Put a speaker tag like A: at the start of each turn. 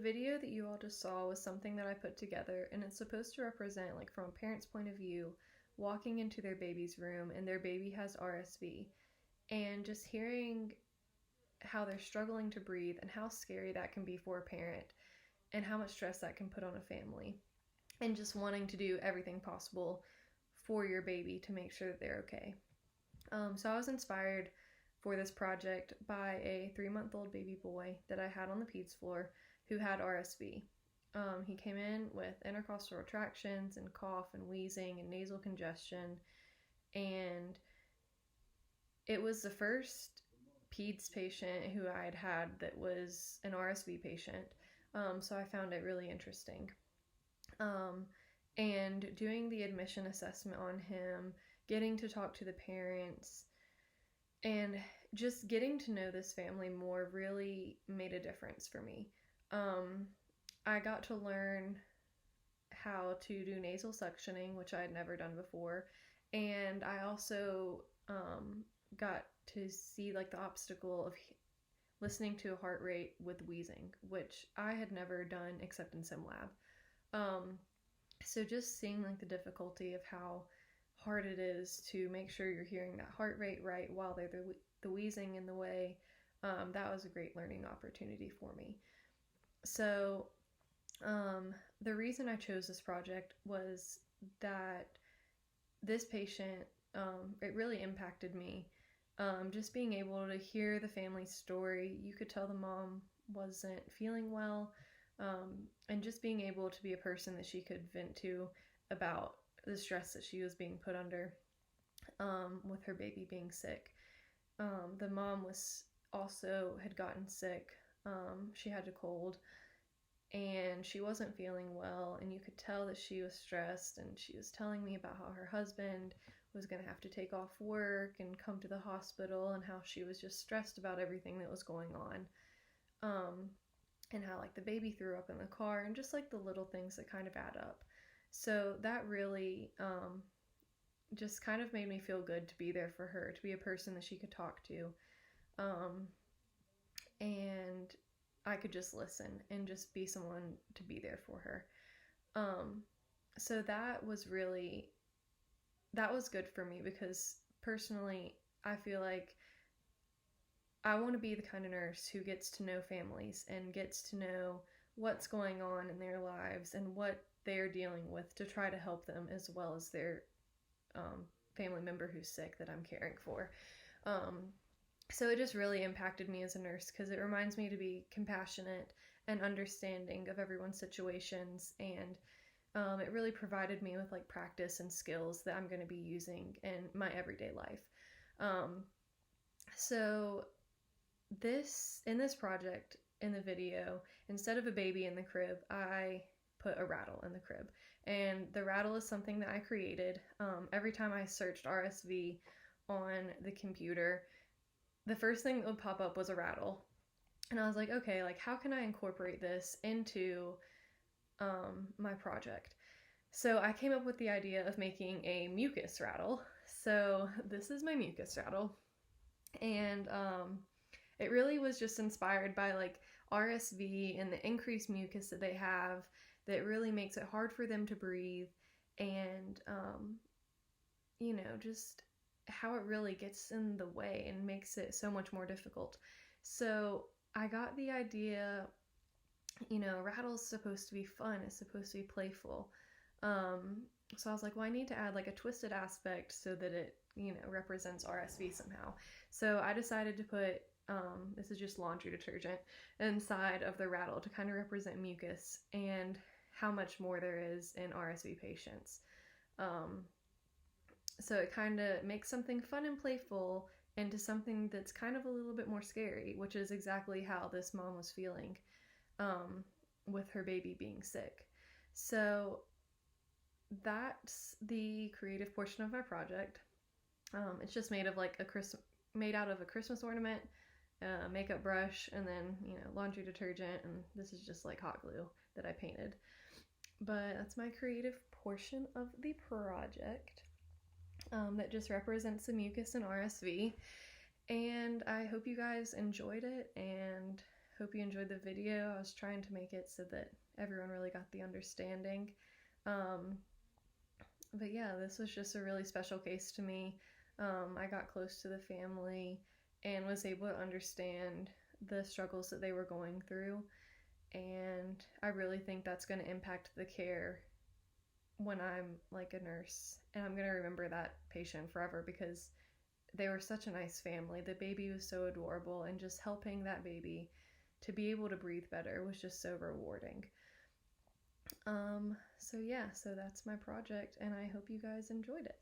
A: video that you all just saw was something that I put together, and it's supposed to represent, like, from a parent's point of view, walking into their baby's room and their baby has RSV, and just hearing how they're struggling to breathe and how scary that can be for a parent and how much stress that can put on a family, and just wanting to do everything possible for your baby to make sure that they're okay. So I was inspired for this project by a 3-month-old baby boy that I had on the peds floor who had RSV. He came in with intercostal retractions and cough and wheezing and nasal congestion, and it was the first peds patient who I had had that was an RSV patient, so I found it really interesting. And doing the admission assessment on him, getting to talk to the parents, and just getting to know this family more really made a difference for me. I got to learn how to do nasal suctioning, which I had never done before, and I also got to see like the obstacle of listening to a heart rate with wheezing, which I had never done except in SimLab. So just seeing like the difficulty of how hard it is to make sure you're hearing that heart rate right while they're the wheezing in the way, that was a great learning opportunity for me. So the reason I chose this project was that this patient, it really impacted me. Just being able to hear the family's story, you could tell the mom wasn't feeling well, and just being able to be a person that she could vent to about the stress that she was being put under with her baby being sick. The mom was also had gotten sick. She had a cold and she wasn't feeling well, and you could tell that she was stressed, and she was telling me about how her husband was going to have to take off work and come to the hospital, and how she was just stressed about everything that was going on, and how like the baby threw up in the car, and just like the little things that kind of add up. So that really just kind of made me feel good to be there for her, to be a person that she could talk to, and I could just listen and just be someone to be there for her. So that was good for me, because personally I feel like I want to be the kind of nurse who gets to know families and gets to know what's going on in their lives and what they're dealing with, to try to help them as well as their family member who's sick that I'm caring for. So it just really impacted me as a nurse, because it reminds me to be compassionate and understanding of everyone's situations, and it really provided me with like practice and skills that I'm going to be using in my everyday life. So in this project, in the video, instead of a baby in the crib, I put a rattle in the crib, and the rattle is something that I created. Every time I searched RSV on the computer, the first thing that would pop up was a rattle, and I was like, okay, like how can I incorporate this into my project? So I came up with the idea of making a mucus rattle. So this is my mucus rattle, and it really was just inspired by like RSV and the increased mucus that they have that really makes it hard for them to breathe, and just how it really gets in the way and makes it so much more difficult. So I got the idea, rattle's supposed to be fun, it's supposed to be playful. So I was like, well, I need to add like a twisted aspect so that it, represents RSV somehow. So I decided to put, this is just laundry detergent, inside of the rattle to kind of represent mucus and how much more there is in RSV patients. So it kind of makes something fun and playful into something that's kind of a little bit more scary, which is exactly how this mom was feeling with her baby being sick. So that's the creative portion of my project. It's just made of like made out of a Christmas ornament, makeup brush, and then laundry detergent, and this is just like hot glue that I painted. But that's my creative portion of the project. That just represents the mucus and RSV, and I hope you guys enjoyed it, and hope you enjoyed the video. I was trying to make it so that everyone really got the understanding. But yeah, this was just a really special case to me. I got close to the family and was able to understand the struggles that they were going through. And I really think that's going to impact the care when I'm like a nurse. And I'm going to remember that patient forever because they were such a nice family. The baby was so adorable, and just helping that baby to be able to breathe better was just so rewarding. So yeah, so that's my project, and I hope you guys enjoyed it.